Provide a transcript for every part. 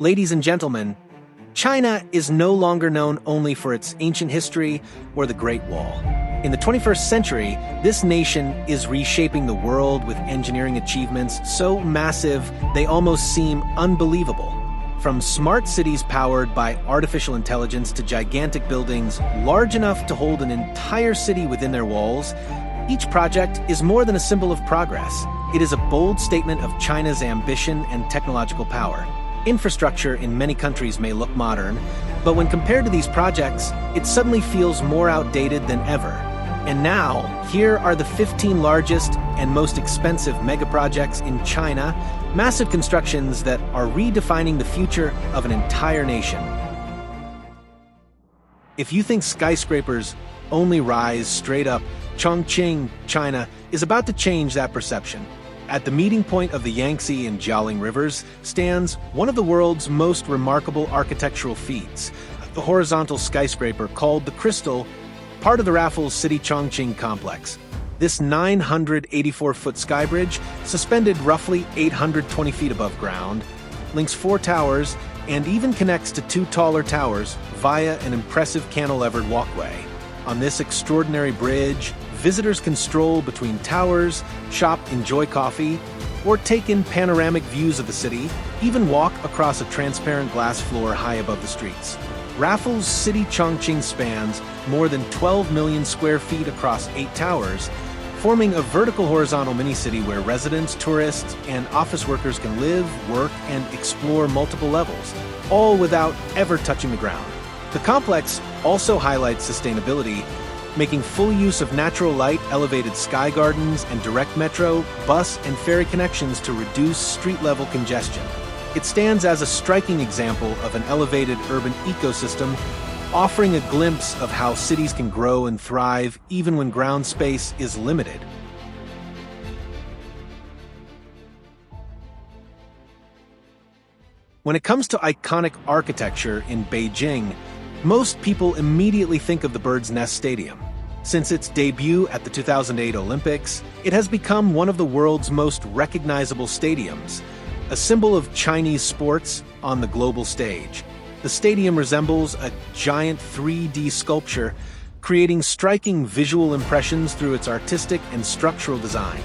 Ladies and gentlemen, China is no longer known only for its ancient history or the Great Wall. In the 21st century, this nation is reshaping the world with engineering achievements so massive they almost seem unbelievable. From smart cities powered by artificial intelligence to gigantic buildings large enough to hold an entire city within their walls, each project is more than a symbol of progress. It is a bold statement of China's ambition and technological power. Infrastructure in many countries may look modern, but when compared to these projects, it suddenly feels more outdated than ever. And now, here are the 15 largest and most expensive megaprojects in China, massive constructions that are redefining the future of an entire nation. If you think skyscrapers only rise straight up, Chongqing, China, is about to change that perception. At the meeting point of the Yangtze and Jialing rivers stands one of the world's most remarkable architectural feats, the horizontal skyscraper called the Crystal, part of the Raffles City Chongqing complex. This 984-foot skybridge, suspended roughly 820 feet above ground, links 4 towers and even connects to 2 taller towers via an impressive cantilevered walkway. On this extraordinary bridge, visitors can stroll between towers, shop, enjoy coffee, or take in panoramic views of the city, even walk across a transparent glass floor high above the streets. Raffles City Chongqing spans more than 12 million square feet across 8 towers, forming a vertical horizontal mini-city where residents, tourists, and office workers can live, work, and explore multiple levels, all without ever touching the ground. The complex also highlights sustainability, making full use of natural light, elevated sky gardens, and direct metro, bus, and ferry connections to reduce street-level congestion. It stands as a striking example of an elevated urban ecosystem, offering a glimpse of how cities can grow and thrive even when ground space is limited. When it comes to iconic architecture in Beijing, most people immediately think of the Bird's Nest Stadium. Since its debut at the 2008 Olympics, it has become one of the world's most recognizable stadiums, a symbol of Chinese sports on the global stage. The stadium resembles a giant 3D sculpture, creating striking visual impressions through its artistic and structural design.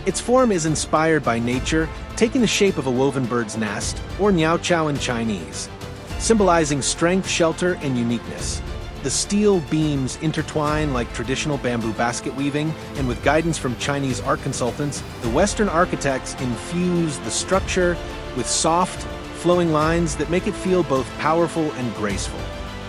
Its form is inspired by nature, taking the shape of a woven bird's nest, or niao chao in Chinese, symbolizing strength, shelter, and uniqueness. The steel beams intertwine like traditional bamboo basket weaving, and with guidance from Chinese art consultants, the Western architects infuse the structure with soft, flowing lines that make it feel both powerful and graceful.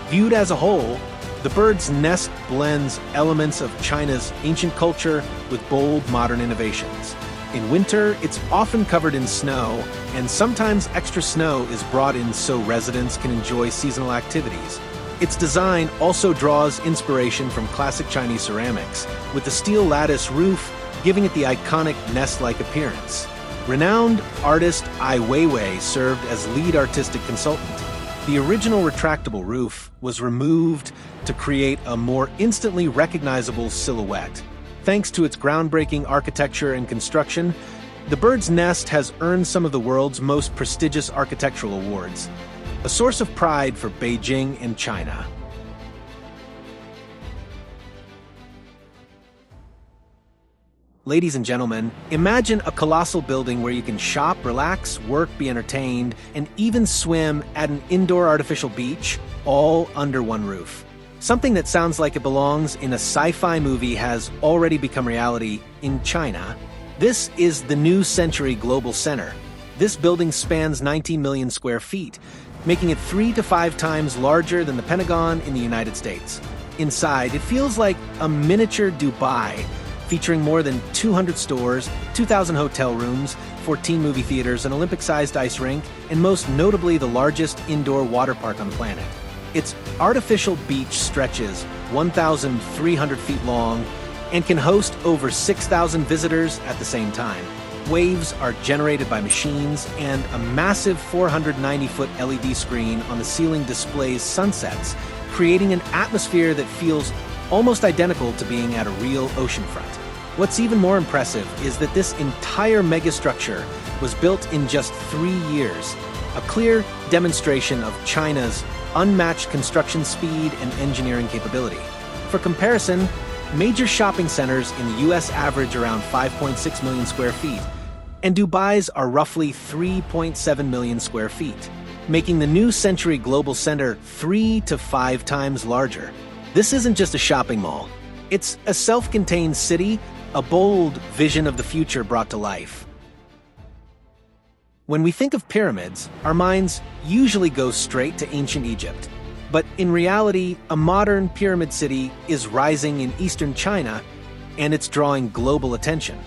Viewed as a whole, the Bird's Nest blends elements of China's ancient culture with bold modern innovations. In winter, it's often covered in snow, and sometimes extra snow is brought in so residents can enjoy seasonal activities. Its design also draws inspiration from classic Chinese ceramics, with the steel lattice roof giving it the iconic nest-like appearance. Renowned artist Ai Weiwei served as lead artistic consultant. The original retractable roof was removed to create a more instantly recognizable silhouette. Thanks to its groundbreaking architecture and construction, the Bird's Nest has earned some of the world's most prestigious architectural awards, a source of pride for Beijing and China. Ladies and gentlemen, imagine a colossal building where you can shop, relax, work, be entertained, and even swim at an indoor artificial beach, all under one roof. Something that sounds like it belongs in a sci-fi movie has already become reality in China. This is the New Century Global Center. This building spans 19 million square feet, making it 3 to 5 times larger than the Pentagon in the United States. Inside, it feels like a miniature Dubai, featuring more than 200 stores, 2,000 hotel rooms, 14 movie theaters, an Olympic-sized ice rink, and most notably the largest indoor water park on the planet. Its artificial beach stretches 1,300 feet long and can host over 6,000 visitors at the same time. Waves are generated by machines, and a massive 490-foot LED screen on the ceiling displays sunsets, creating an atmosphere that feels almost identical to being at a real oceanfront. What's even more impressive is that this entire megastructure was built in just 3 years, a clear demonstration of China's unmatched construction speed and engineering capability. For comparison, major shopping centers in the US average around 5.6 million square feet, and Dubai's are roughly 3.7 million square feet, making the new Century Global Center 3 to 5 times larger. This isn't just a shopping mall. It's a self-contained city, a bold vision of the future brought to life. When we think of pyramids, our minds usually go straight to ancient Egypt. But in reality, a modern pyramid city is rising in eastern China, and it's drawing global attention.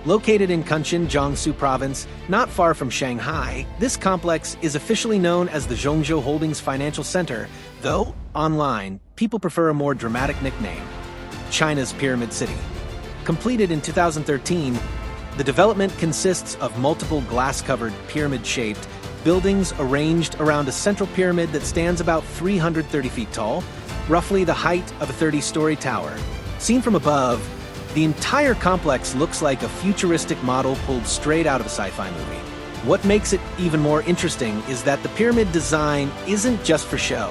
Located in Kunshan, Jiangsu Province, not far from Shanghai, this complex is officially known as the Zhongzhou Holdings Financial Center, though online, people prefer a more dramatic nickname: China's Pyramid City. Completed in 2013, the development consists of multiple glass-covered, pyramid-shaped buildings arranged around a central pyramid that stands about 330 feet tall, roughly the height of a 30-story tower. Seen from above, the entire complex looks like a futuristic model pulled straight out of a sci-fi movie. What makes it even more interesting is that the pyramid design isn't just for show.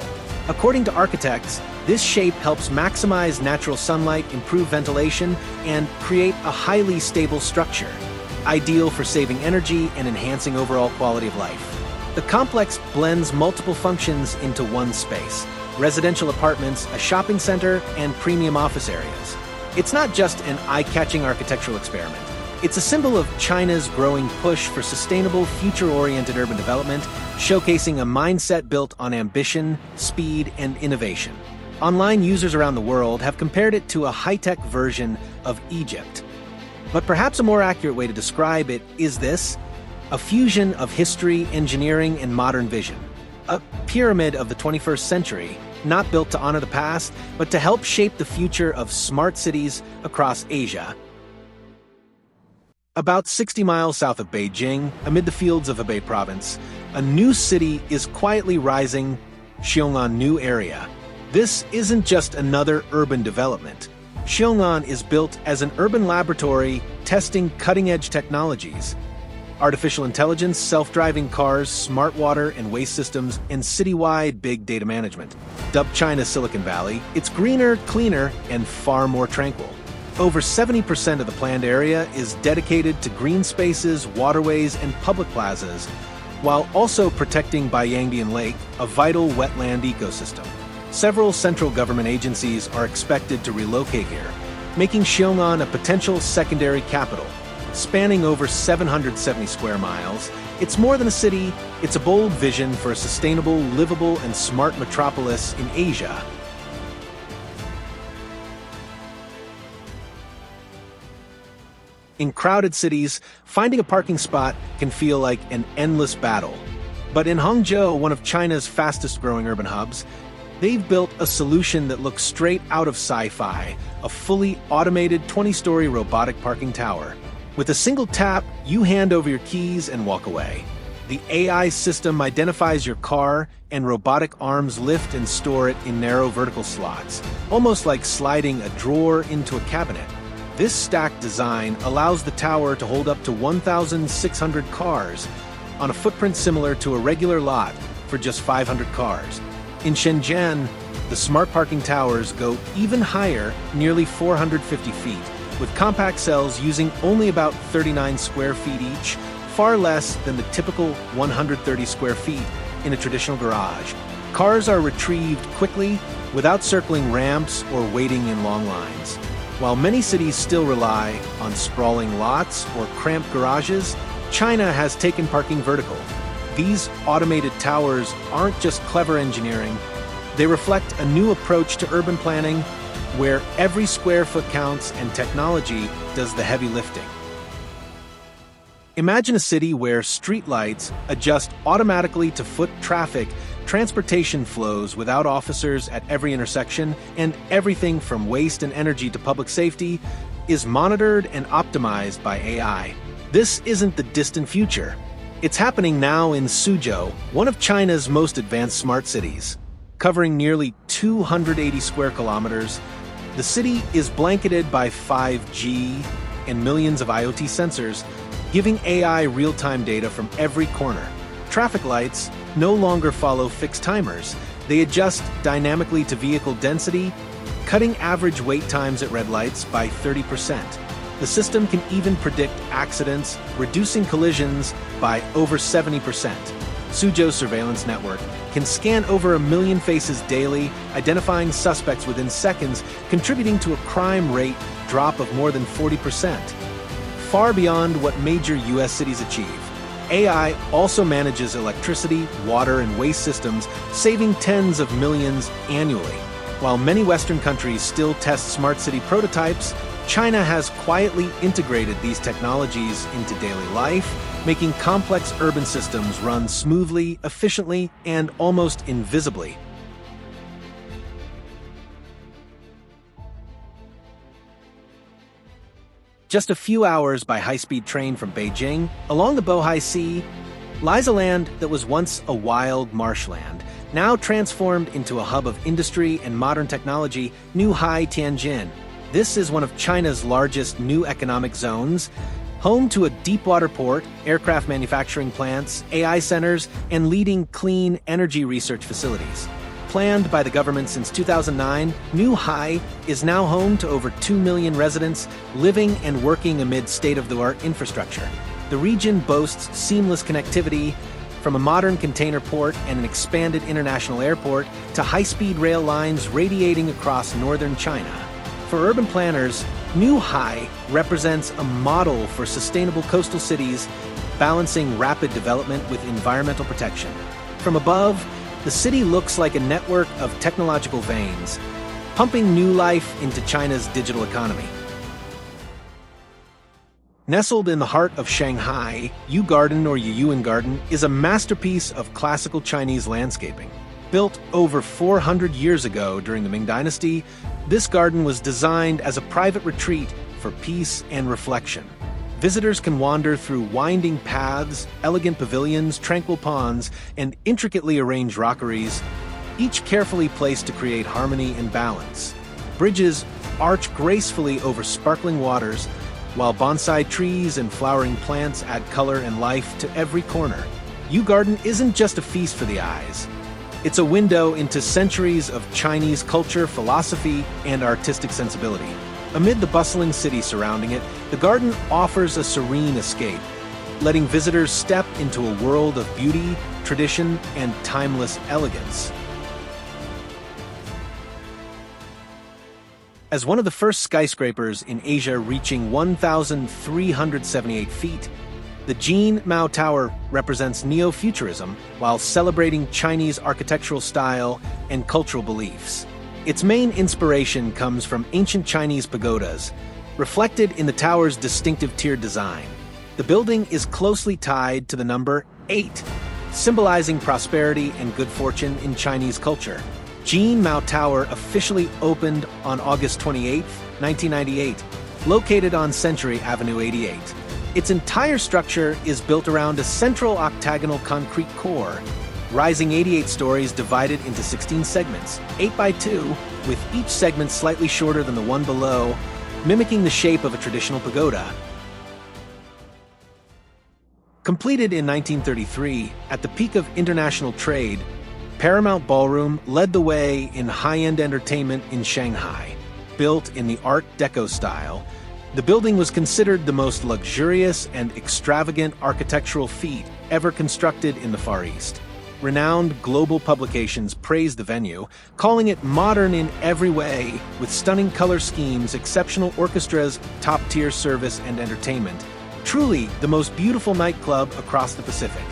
According to architects, this shape helps maximize natural sunlight, improve ventilation, and create a highly stable structure, ideal for saving energy and enhancing overall quality of life. The complex blends multiple functions into one space: residential apartments, a shopping center, and premium office areas. It's not just an eye-catching architectural experiment. It's a symbol of China's growing push for sustainable, future-oriented urban development, showcasing a mindset built on ambition, speed, and innovation. Online users around the world have compared it to a high-tech version of Egypt. But perhaps a more accurate way to describe it is this: a fusion of history, engineering, and modern vision. A pyramid of the 21st century, not built to honor the past, but to help shape the future of smart cities across Asia. About 60 miles south of Beijing, amid the fields of Hebei Province, a new city is quietly rising: Xiong'an New Area. This isn't just another urban development. Xiong'an is built as an urban laboratory testing cutting-edge technologies: artificial intelligence, self-driving cars, smart water and waste systems, and citywide big data management. Dubbed China's Silicon Valley, it's greener, cleaner, and far more tranquil. Over 70% of the planned area is dedicated to green spaces, waterways, and public plazas, while also protecting Baiyangdian Lake, a vital wetland ecosystem. Several central government agencies are expected to relocate here, making Xiong'an a potential secondary capital. Spanning over 770 square miles, it's more than a city, it's a bold vision for a sustainable, livable, and smart metropolis in Asia. In crowded cities, finding a parking spot can feel like an endless battle. But in Hangzhou, one of China's fastest-growing urban hubs, they've built a solution that looks straight out of sci-fi: a fully automated 20-story robotic parking tower. With a single tap, you hand over your keys and walk away. The AI system identifies your car, and robotic arms lift and store it in narrow vertical slots, almost like sliding a drawer into a cabinet. This stacked design allows the tower to hold up to 1,600 cars on a footprint similar to a regular lot for just 500 cars. In Shenzhen, the smart parking towers go even higher, nearly 450 feet, with compact cells using only about 39 square feet each, far less than the typical 130 square feet in a traditional garage. Cars are retrieved quickly, without circling ramps or waiting in long lines. While many cities still rely on sprawling lots or cramped garages, China has taken parking vertical. These automated towers aren't just clever engineering, they reflect a new approach to urban planning where every square foot counts and technology does the heavy lifting. Imagine a city where streetlights adjust automatically to foot traffic, transportation flows without officers at every intersection, and everything from waste and energy to public safety is monitored and optimized by AI. This isn't the distant future. It's happening now in Suzhou, one of China's most advanced smart cities. Covering nearly 280 square kilometers, the city is blanketed by 5G and millions of IoT sensors, giving AI real-time data from every corner. Traffic lights no longer follow fixed timers. They adjust dynamically to vehicle density, cutting average wait times at red lights by 30%. The system can even predict accidents, reducing collisions by over 70%. Suzhou's surveillance network can scan over 1 million faces daily, identifying suspects within seconds, contributing to a crime rate drop of more than 40%. Far beyond what major U.S. cities achieve, AI also manages electricity, water, and waste systems, saving tens of millions annually. While many Western countries still test smart city prototypes, China has quietly integrated these technologies into daily life, making complex urban systems run smoothly, efficiently, and almost invisibly. Just a few hours by high-speed train from Beijing, along the Bohai Sea, lies a land that was once a wild marshland, now transformed into a hub of industry and modern technology, Newhai Tianjin. This is one of China's largest new economic zones, home to a deepwater port, aircraft manufacturing plants, AI centers, and leading clean energy research facilities. Planned by the government since 2009, Newhai is now home to over 2 million residents living and working amid state-of-the-art infrastructure. The region boasts seamless connectivity from a modern container port and an expanded international airport to high-speed rail lines radiating across northern China. For urban planners, Newhai represents a model for sustainable coastal cities, balancing rapid development with environmental protection. From above, the city looks like a network of technological veins, pumping new life into China's digital economy. Nestled in the heart of Shanghai, Yu Garden or Yuyuan Garden is a masterpiece of classical Chinese landscaping. Built over 400 years ago during the Ming Dynasty, this garden was designed as a private retreat for peace and reflection. Visitors can wander through winding paths, elegant pavilions, tranquil ponds, and intricately arranged rockeries, each carefully placed to create harmony and balance. Bridges arch gracefully over sparkling waters, while bonsai trees and flowering plants add color and life to every corner. Yu Garden isn't just a feast for the eyes. It's a window into centuries of Chinese culture, philosophy, and artistic sensibility. Amid the bustling city surrounding it, the garden offers a serene escape, letting visitors step into a world of beauty, tradition, and timeless elegance. As one of the first skyscrapers in Asia reaching 1,378 feet, the Jin Mao Tower represents neo-futurism while celebrating Chinese architectural style and cultural beliefs. Its main inspiration comes from ancient Chinese pagodas, reflected in the tower's distinctive tiered design. The building is closely tied to the number 8, symbolizing prosperity and good fortune in Chinese culture. Jin Mao Tower officially opened on August 28, 1998, located on Century Avenue 88. Its entire structure is built around a central octagonal concrete core, rising 88 stories divided into 16 segments, 8 by 2, with each segment slightly shorter than the one below, mimicking the shape of a traditional pagoda. Completed in 1933, at the peak of international trade, Paramount Ballroom led the way in high-end entertainment in Shanghai. Built in the Art Deco style, the building was considered the most luxurious and extravagant architectural feat ever constructed in the Far East. Renowned global publications praised the venue, calling it modern in every way, with stunning color schemes, exceptional orchestras, top-tier service and entertainment. Truly the most beautiful nightclub across the Pacific.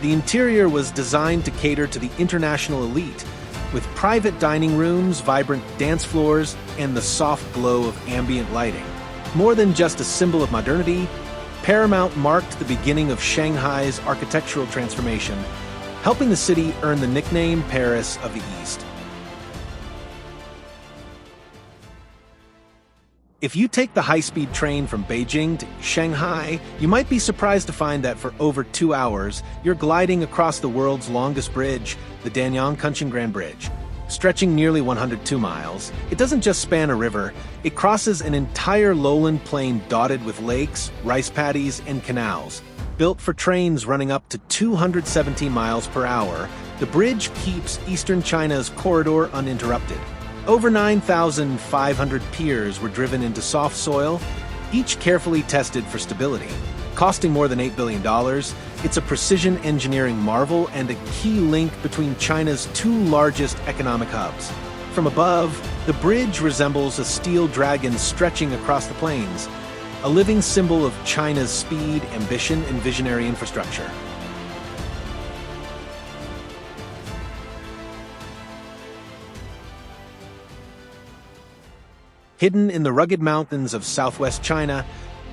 The interior was designed to cater to the international elite, with private dining rooms, vibrant dance floors, and the soft glow of ambient lighting. More than just a symbol of modernity, Paramount marked the beginning of Shanghai's architectural transformation, helping the city earn the nickname Paris of the East. If you take the high-speed train from Beijing to Shanghai, you might be surprised to find that for over 2 hours, you're gliding across the world's longest bridge, the Danyang-Kunching Bridge. Stretching nearly 102 miles, it doesn't just span a river, it crosses an entire lowland plain dotted with lakes, rice paddies, and canals. Built for trains running up to 217 miles per hour, the bridge keeps eastern China's corridor uninterrupted. Over 9,500 piers were driven into soft soil, each carefully tested for stability. Costing more than $8 billion, it's a precision engineering marvel and a key link between China's two largest economic hubs. From above, the bridge resembles a steel dragon stretching across the plains, a living symbol of China's speed, ambition, and visionary infrastructure. Hidden in the rugged mountains of southwest China,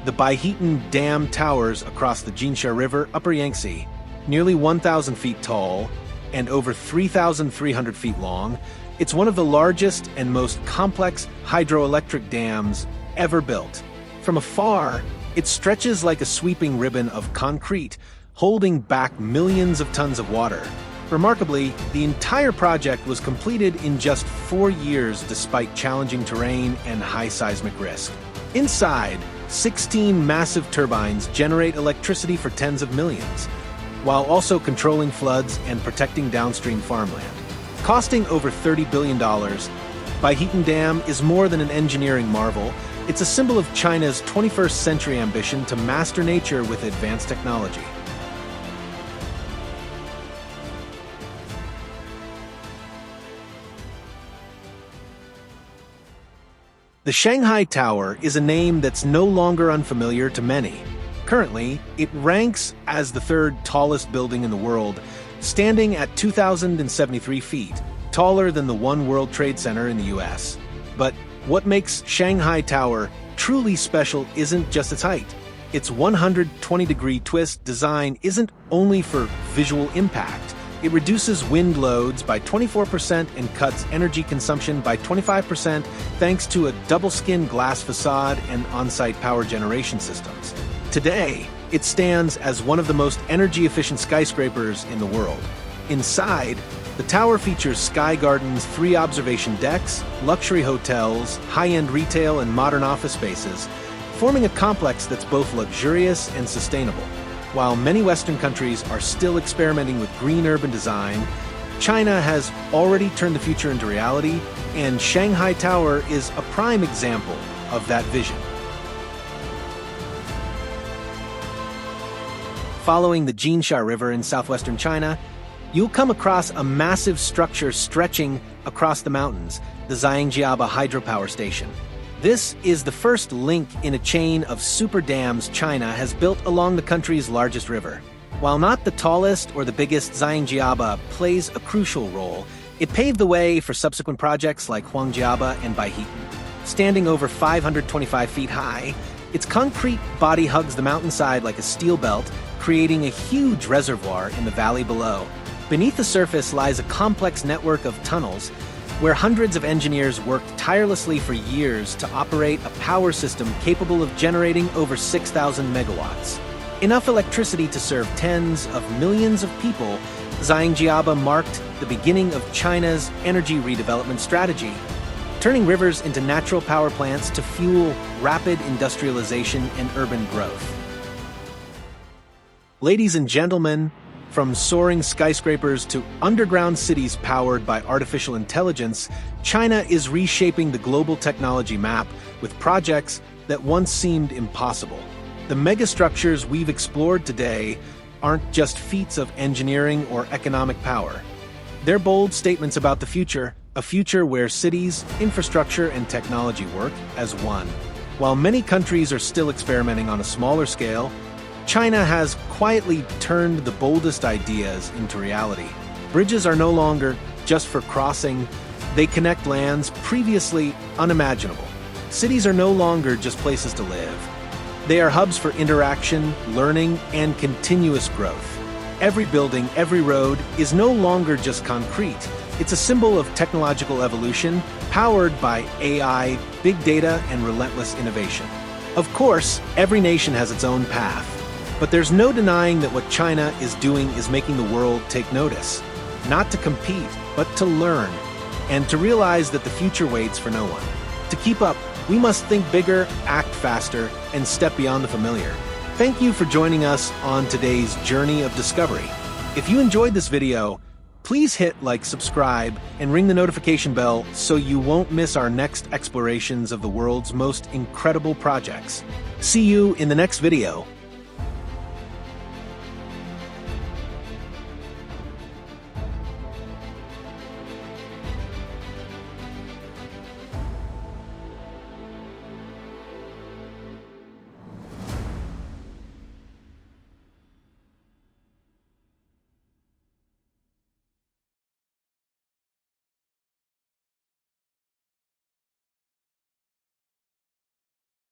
the Baihetan Dam towers across the Jinsha River, Upper Yangtze, nearly 1,000 feet tall and over 3,300 feet long. It's one of the largest and most complex hydroelectric dams ever built. From afar, it stretches like a sweeping ribbon of concrete, holding back millions of tons of water. Remarkably, the entire project was completed in just 4 years despite challenging terrain and high seismic risk. Inside, 16 massive turbines generate electricity for tens of millions, while also controlling floods and protecting downstream farmland. Costing over $30 billion, Baihetan Dam is more than an engineering marvel. It's a symbol of China's 21st century ambition to master nature with advanced technology. The Shanghai Tower is a name that's no longer unfamiliar to many. Currently, it ranks as the third tallest building in the world, standing at 2,073 feet, taller than the One World Trade Center in the US. But what makes Shanghai Tower truly special isn't just its height. Its 120-degree twist design isn't only for visual impact. It reduces wind loads by 24% and cuts energy consumption by 25% thanks to a double-skin glass facade and on-site power generation systems. Today, it stands as one of the most energy-efficient skyscrapers in the world. Inside, the tower features Sky Garden's 3 observation decks, luxury hotels, high-end retail, and modern office spaces, forming a complex that's both luxurious and sustainable. While many Western countries are still experimenting with green urban design, China has already turned the future into reality, and Shanghai Tower is a prime example of that vision. Following the Jinsha River in southwestern China, you'll come across a massive structure stretching across the mountains, the Zhangjiabe Hydropower Station. This is the first link in a chain of super dams China has built along the country's largest river. While not the tallest or the biggest, Zhangjiabe plays a crucial role. It paved the way for subsequent projects like Huangjiabe and Baihetan. Standing over 525 feet high, its concrete body hugs the mountainside like a steel belt, creating a huge reservoir in the valley below. Beneath the surface lies a complex network of tunnels where hundreds of engineers worked tirelessly for years to operate a power system capable of generating over 6,000 megawatts. Enough electricity to serve tens of millions of people, Zhangjiabe marked the beginning of China's energy redevelopment strategy, turning rivers into natural power plants to fuel rapid industrialization and urban growth. Ladies and gentlemen, from soaring skyscrapers to underground cities powered by artificial intelligence, China is reshaping the global technology map with projects that once seemed impossible. The megastructures we've explored today aren't just feats of engineering or economic power. They're bold statements about the future, a future where cities, infrastructure, and technology work as one. While many countries are still experimenting on a smaller scale, China has quietly turned the boldest ideas into reality. Bridges are no longer just for crossing, they connect lands previously unimaginable. Cities are no longer just places to live. They are hubs for interaction, learning, and continuous growth. Every building, every road is no longer just concrete. It's a symbol of technological evolution, powered by AI, big data, and relentless innovation. Of course, every nation has its own path. But there's no denying that what China is doing is making the world take notice. Not to compete, but to learn, and to realize that the future waits for no one. To keep up, we must think bigger, act faster, and step beyond the familiar. Thank you for joining us on today's journey of discovery. If you enjoyed this video, please hit like, subscribe, and ring the notification bell so you won't miss our next explorations of the world's most incredible projects. See you in the next video.